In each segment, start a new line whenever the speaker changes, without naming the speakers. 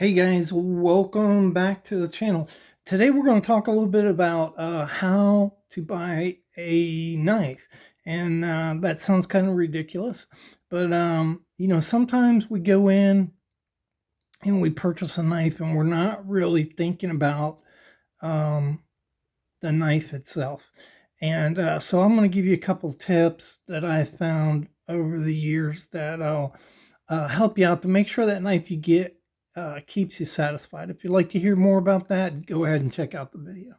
Hey guys, welcome back to the channel. Today we're going to talk a little bit about how to buy a knife. And that sounds kind of ridiculous, but sometimes we go in and we purchase a knife and we're not really thinking about um, the knife itself. And so I'm going to give you a couple tips that I found over the years that'll help you out to make sure that knife you get keeps you satisfied. If you'd like to hear more about that, go ahead and check out the video.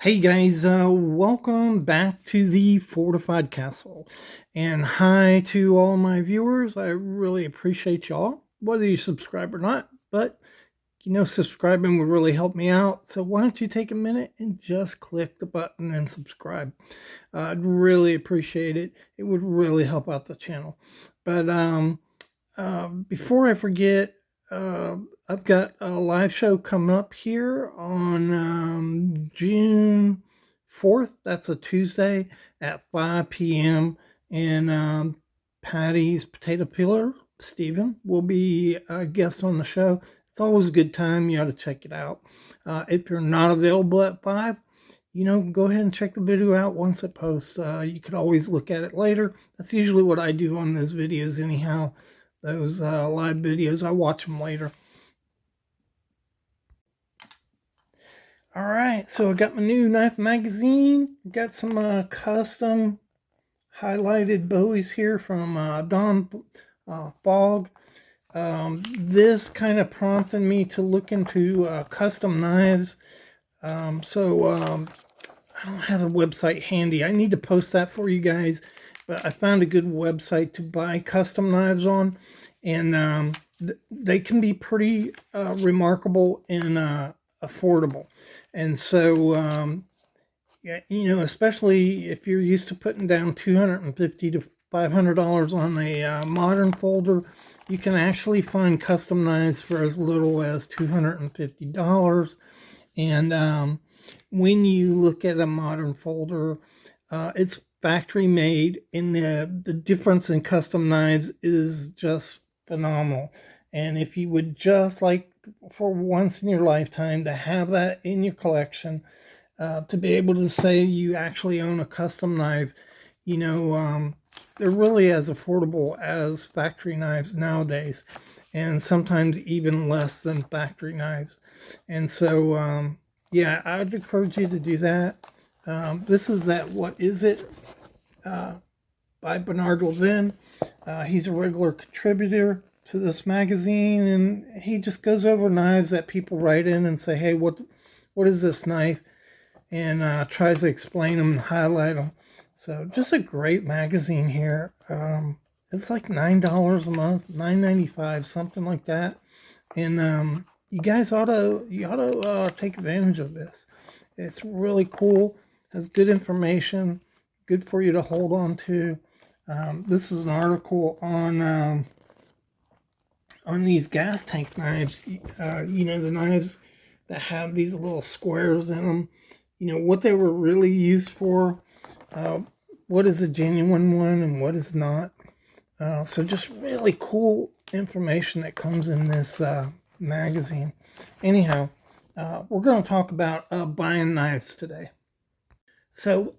Hey guys, welcome back to the Fortified Castle. And hi to all my viewers. I really appreciate y'all, whether you subscribe or not. But subscribing would really help me out. So why don't you take a minute and just click the button and subscribe. I'd really appreciate it. It would really help out the channel. But before I forget, I've got a live show coming up here on June 4th. That's a Tuesday at 5 p.m. And Patty's Potato Peeler, Steven, will be a guest on the show. It's always a good time. You ought to check it out. If you're not available at 5, go ahead and check the video out once it posts. You could always look at it later. That's usually what I do on those videos anyhow. Those live videos, I watch them later. All right, so I got my new knife magazine. Got some custom highlighted bowies here from Don Fogg. This kind of prompted me to look into custom knives. I don't have a website handy. I need to post that for you guys. But I found a good website to buy custom knives on. And they can be pretty remarkable and affordable. And so, yeah, especially if you're used to putting down $250 to $500 on a modern folder, you can actually find custom knives for as little as $250. And when you look at a modern folder, it's factory made, and the difference in custom knives is just phenomenal. And if you would just like for once in your lifetime to have that in your collection, to be able to say you actually own a custom knife, they're really as affordable as factory knives nowadays, and sometimes even less than factory knives. And so, yeah, I would encourage you to do that. This is that What Is It by Bernard Levin. He's a regular contributor to this magazine, and he just goes over knives that people write in and say, hey, what is this knife? And tries to explain them and highlight them. So just a great magazine here. It's like $9 a month, $9.95, something like that. And you guys ought to take advantage of this. It's really cool. Has good information, good for you to hold on to. This is an article on these gas tank knives. The knives that have these little squares in them. What they were really used for. What is a genuine one and what is not. So just really cool information that comes in this magazine. Anyhow, we're going to talk about buying knives today. So,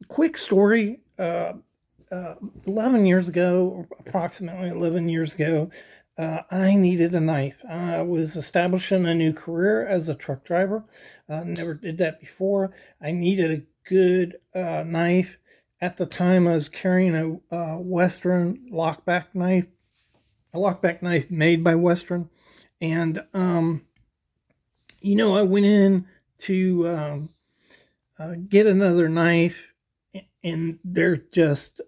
quick story. 11 years ago, approximately 11 years ago, I needed a knife. I was establishing a new career as a truck driver. Never did that before. I needed a good knife. At the time, I was carrying a Western lockback knife, a lockback knife made by Western. And, I went in to get another knife, and they're just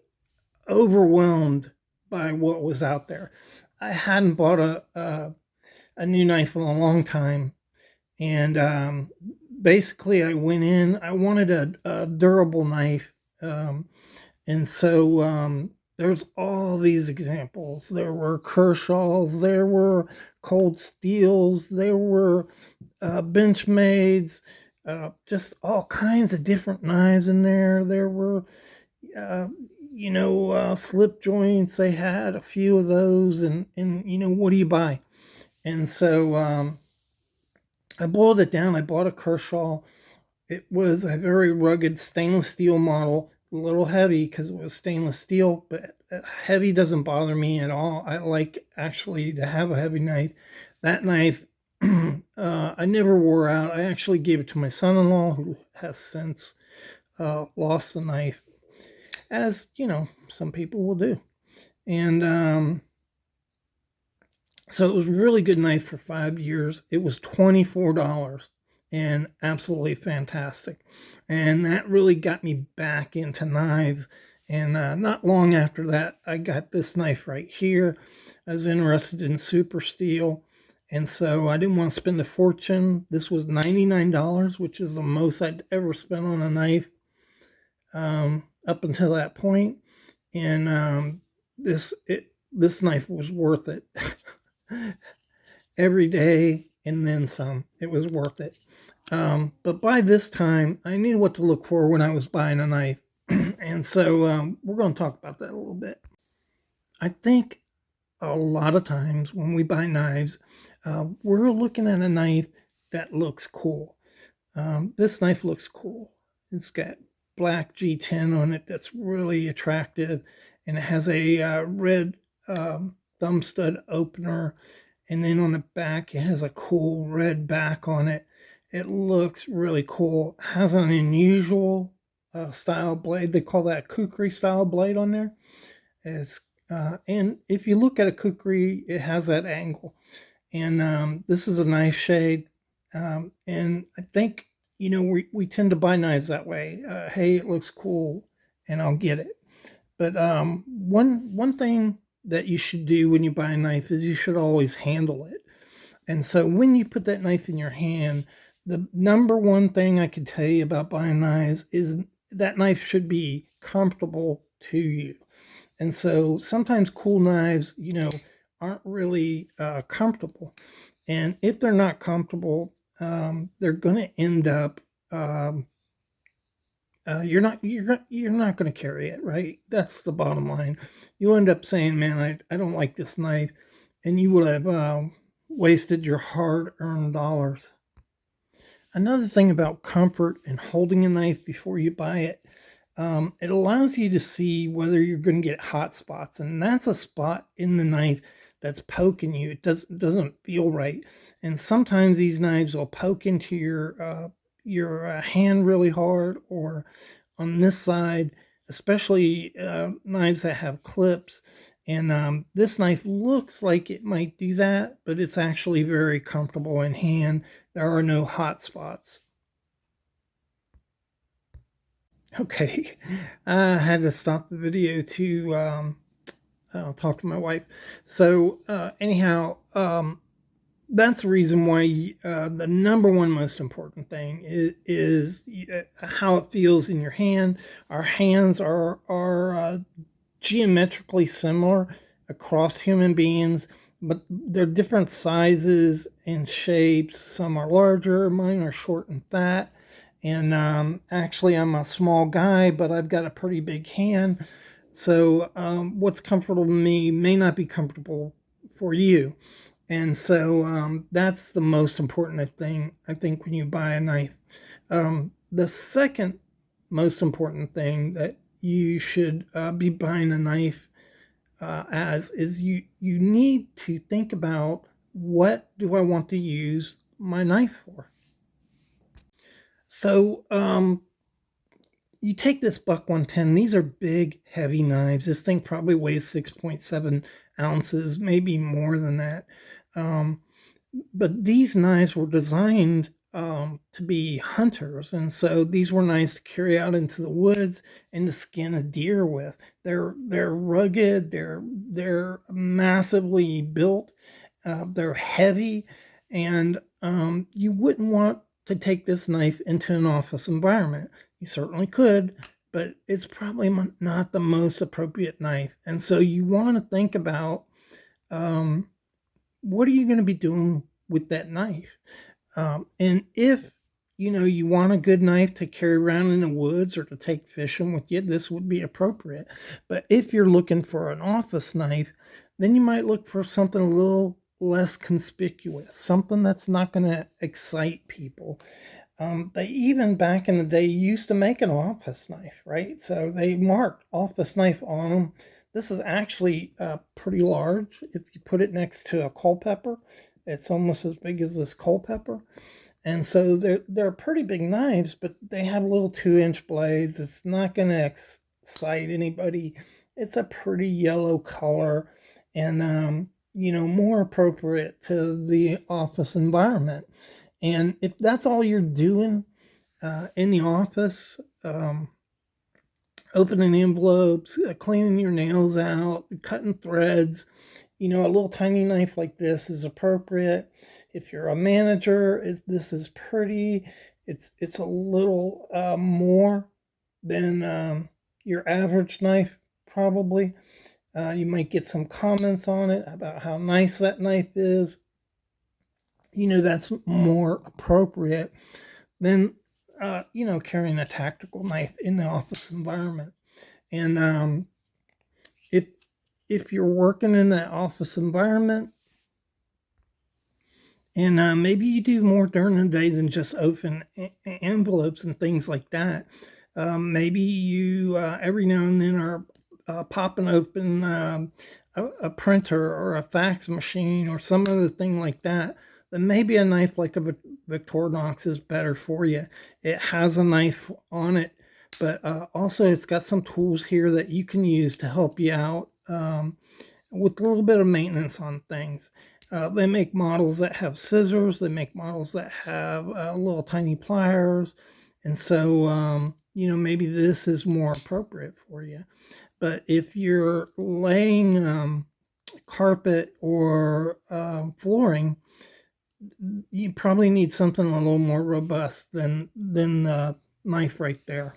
overwhelmed by what was out there. I hadn't bought a new knife in a long time, and basically I went in. I wanted a durable knife, and so there's all these examples. There were Kershaws, there were Cold Steels, there were Benchmades, just all kinds of different knives in there. There were slip joints. They had a few of those, and what do you buy? And so I boiled it down. I bought a Kershaw. It was a very rugged stainless steel model, a little heavy because it was stainless steel, but heavy doesn't bother me at all. I like actually to have a heavy knife. That knife, I never wore out. I actually gave it to my son-in-law, who has since lost the knife, as some people will do. And so it was a really good knife for 5 years. It was $24 and absolutely fantastic. And that really got me back into knives. And not long after that, I got this knife right here. I was interested in super steel. And so I didn't want to spend a fortune. This was $99, which is the most I'd ever spent on a knife up until that point. And this knife was worth it. Every day and then some. It was worth it. But by this time, I knew what to look for when I was buying a knife. And so we're going to talk about that a little bit. I think a lot of times when we buy knives, we're looking at a knife that looks cool. This knife looks cool. It's got black G10 on it that's really attractive, and it has a red thumb stud opener, and then on the back it has a cool red back on it. It looks really cool. It has an unusual style blade. They call that kukri style blade on there. And if you look at a kukri, it has that angle. And this is a knife shade. And I think, we tend to buy knives that way. Hey, it looks cool, and I'll get it. But one thing that you should do when you buy a knife is you should always handle it. And so when you put that knife in your hand, the number one thing I could tell you about buying knives is that knife should be comfortable to you. And so sometimes cool knives, aren't really comfortable. And if they're not comfortable, they're going to end up you're not going to carry it, right? That's the bottom line. You end up saying, "Man, I don't like this knife," and you would have wasted your hard-earned dollars. Another thing about comfort and holding a knife before you buy it, it allows you to see whether you're going to get hot spots, and that's a spot in the knife that's poking you. It doesn't feel right, and sometimes these knives will poke into your hand really hard, or on this side, especially knives that have clips. And this knife looks like it might do that, but it's actually very comfortable in hand. There are no hot spots. Okay, I had to stop the video to talk to my wife. So anyhow, that's the reason why the number one most important thing is how it feels in your hand. Our hands are geometrically similar across human beings, but they're different sizes and shapes. Some are larger, mine are short and fat. And actually, I'm a small guy, but I've got a pretty big hand. So what's comfortable to me may not be comfortable for you. And so that's the most important thing, I think, when you buy a knife. The second most important thing that you should be buying a knife as is you need to think about, what do I want to use my knife for? So you take this Buck 110. These are big, heavy knives. This thing probably weighs 6.7 ounces, maybe more than that. But these knives were designed to be hunters, and so these were knives to carry out into the woods and to skin a deer with. They're rugged. They're massively built. They're heavy, and you wouldn't want to take this knife into an office environment. You certainly could, but it's probably not the most appropriate knife. And so you want to think about, what are you going to be doing with that knife? And if you know, you want a good knife to carry around in the woods or to take fishing with you, this would be appropriate. But if you're looking for an office knife, then you might look for something a little less conspicuous, something that's not going to excite people. They even back in the day used to make an office knife, right? So they marked office knife on them. This is actually pretty large. If you put it next to a Culpeper, it's almost as big as this Culpeper. And so they're pretty big knives, but they have little 2-inch blades. It's not going to excite anybody. It's a pretty yellow color, and you know, more appropriate to the office environment. And if that's all you're doing in the office, opening envelopes, cleaning your nails out, cutting threads, you know, a little tiny knife like this is appropriate. If you're a manager, this is pretty. It's a little more than your average knife, probably. You might get some comments on it about how nice that knife is. You know, that's more appropriate than you know, carrying a tactical knife in the office environment. And if if you're working in that office environment, and maybe you do more during the day than just open envelopes and things like that. Maybe you every now and then are popping open a printer or a fax machine or some other thing like that. Then maybe a knife like a Victorinox is better for you. It has a knife on it, but also it's got some tools here that you can use to help you out with a little bit of maintenance on things. They make models that have scissors. They make models that have little tiny pliers. And so, you know, maybe this is more appropriate for you. But if you're laying carpet or flooring, you probably need something a little more robust than the knife right there.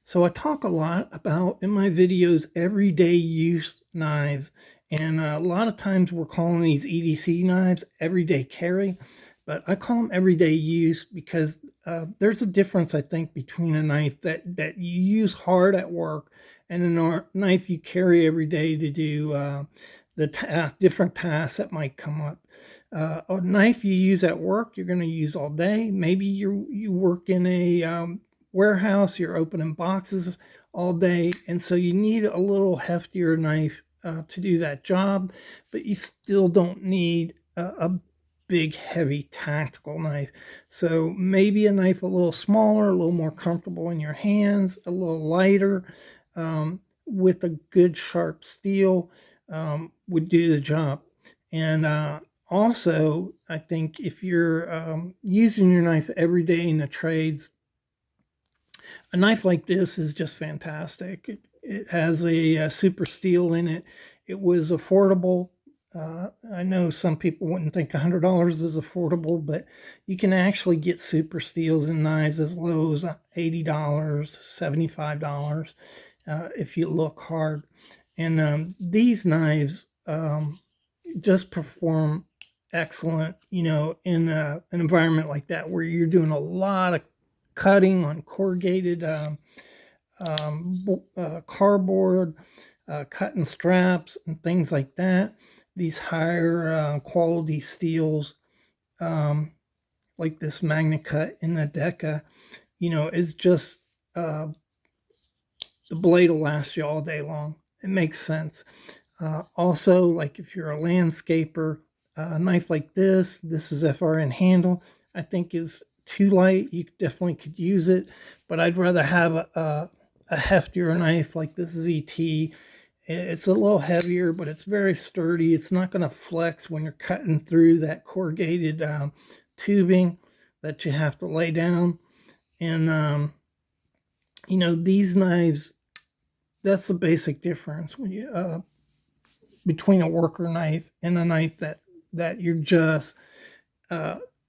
So I talk a lot about in my videos everyday use knives, and a lot of times we're calling these EDC knives everyday carry, but I call them everyday use because there's a difference, I think, between a knife that you use hard at work and a knife you carry every day to do different tasks that might come up. A knife you use at work, you're going to use all day. Maybe you work in a warehouse, you're opening boxes all day, and so you need a little heftier knife to do that job, but you still don't need a big heavy tactical knife. So maybe a knife a little smaller, a little more comfortable in your hands, a little lighter, with a good sharp steel would do the job. And also, I think if you're using your knife every day in the trades, a knife like this is just fantastic. It has a super steel in it. It was affordable. I know some people wouldn't think $100 is affordable, but you can actually get super steels and knives as low as $80, $75 if you look hard. And these knives just perform excellent, you know, in an environment like that where you're doing a lot of cutting on corrugated cardboard, cutting straps and things like that. These higher quality steels, like this MagnaCut in the Deca, you know, is just the blade will last you all day long. It makes sense. Also, like if you're a landscaper, a knife like this is FRN handle, I think is too light. You definitely could use it, but I'd rather have a heftier knife like this ZT. It's a little heavier, but it's very sturdy. It's not going to flex when you're cutting through that corrugated tubing that you have to lay down. And you know, these knives, that's the basic difference when you, between a worker knife and a knife that you're just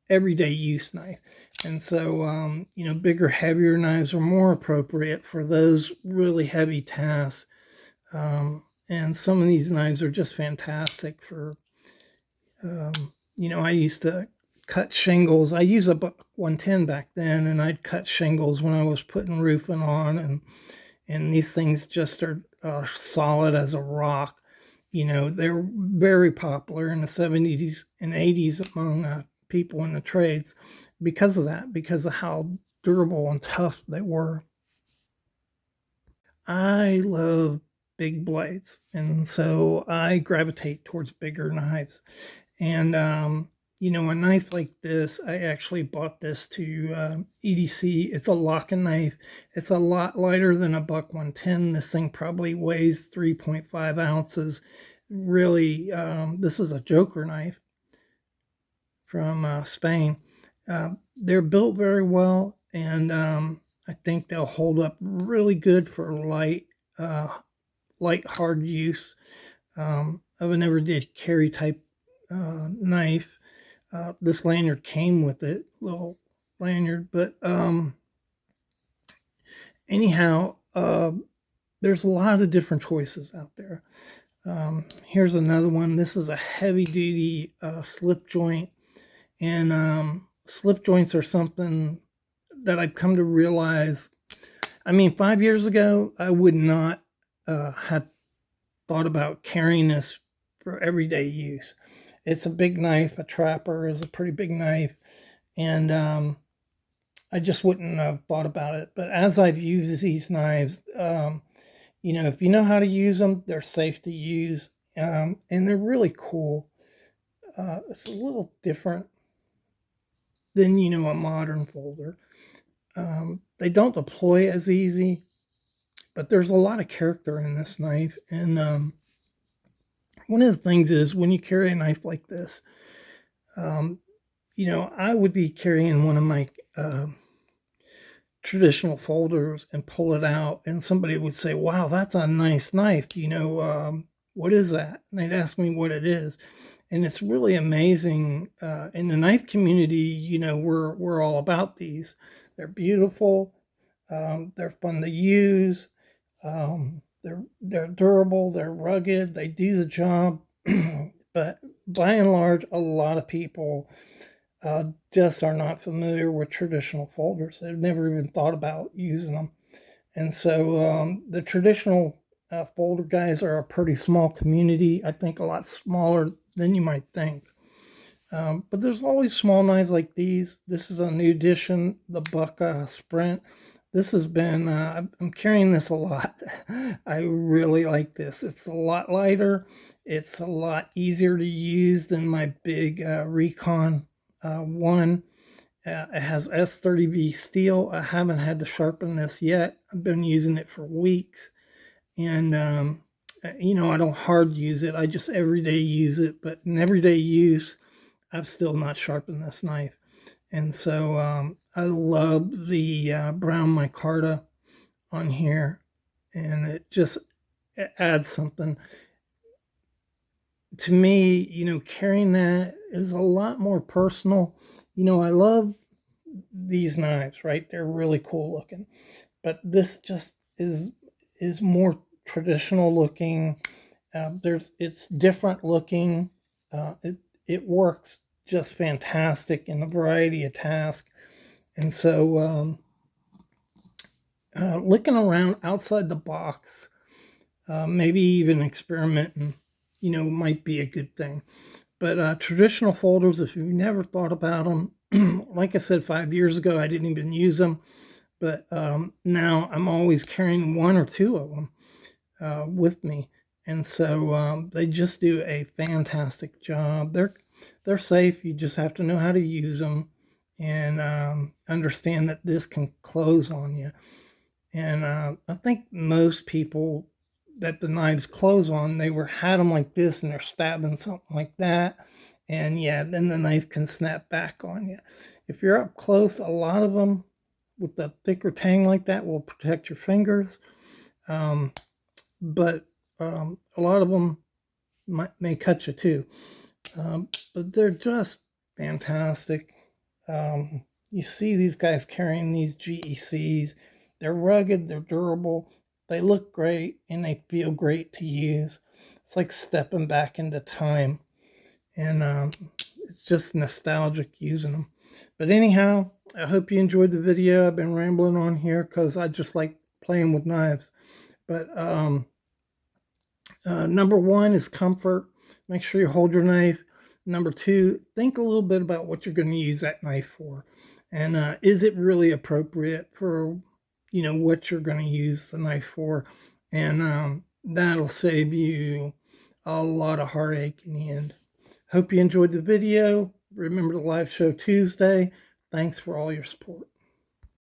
everyday use knife. And so, you know, bigger, heavier knives are more appropriate for those really heavy tasks. And some of these knives are just fantastic for, you know, I used to cut shingles. I use a Buck 110 back then, and I'd cut shingles when I was putting roofing on, and these things just are solid as a rock. They're very popular in the 70s and 80s among people in the trades because of that, because of how durable and tough they were. I love big blades, and so I gravitate towards bigger knives. And a knife like this, I actually bought this to EDC. It's a locking knife. It's a lot lighter than a Buck 110. This thing probably weighs 3.5 ounces. Really, this is a Joker knife from Spain. They're built very well, and I think they'll hold up really good for light, hard use of an everyday carry type knife. This lanyard came with it, little lanyard, but anyhow, there's a lot of different choices out there. Here's another one. This is a heavy duty slip joint, and slip joints are something that I've come to realize. 5 years ago, I would not have thought about carrying this for everyday use. It's a big knife. A trapper is a pretty big knife, and I just wouldn't have thought about it. But as I've used these knives, if you know how to use them, they're safe to use, and they're really cool. It's a little different than a modern folder. They don't deploy as easy, but there's a lot of character in this knife. And one of the things is when you carry a knife like this, I would be carrying one of my traditional folders and pull it out, and somebody would say, "Wow, that's a nice knife. What is that?" And they'd ask me what it is. And it's really amazing. In the knife community, we're all about these. They're beautiful. They're fun to use. They're durable. They're rugged. They do the job. But by and large, a lot of people just are not familiar with traditional folders. They've never even thought about using them. And so the traditional folder guys are a pretty small community. I think a lot smaller than you might think. But there's always small knives like these. This is a new addition, the Buck Sprint. This has been, I'm carrying this a lot. I really like this. It's a lot lighter. It's a lot easier to use than my big Recon 1. It has S30V steel. I haven't had to sharpen this yet. I've been using it for weeks. And, I don't hard use it. I just everyday use it. But in everyday use, I've still not sharpened this knife. And so I love the brown micarta on here. And it adds something. To me, carrying that is a lot more personal. I love these knives, right? They're really cool looking. But this just is more traditional looking. It's different looking. It works just fantastic in a variety of tasks. And so looking around outside the box, maybe even experimenting, might be a good thing. But traditional folders, if you've never thought about them, like I said, 5 years ago, I didn't even use them. But now I'm always carrying one or two of them with me. And so they just do a fantastic job. They're safe. You just have to know how to use them and understand that this can close on you. And I think most people that the knives close on, they had them like this and they're stabbing something like that. And yeah, then the knife can snap back on you. If you're up close, a lot of them with the thicker tang like that will protect your fingers. But a lot of them may cut you too. But they're just fantastic. You see these guys carrying these GECs. They're rugged, they're durable, they look great, and they feel great to use. It's like stepping back into time. And it's just nostalgic using them. But anyhow, I hope you enjoyed the video. I've been rambling on here because I just like playing with knives. But number one is comfort. Make sure you hold your knife. Number two, think a little bit about what you're going to use that knife for. And is it really appropriate for, what you're going to use the knife for? And that'll save you a lot of heartache in the end. Hope you enjoyed the video. Remember the live show Tuesday. Thanks for all your support.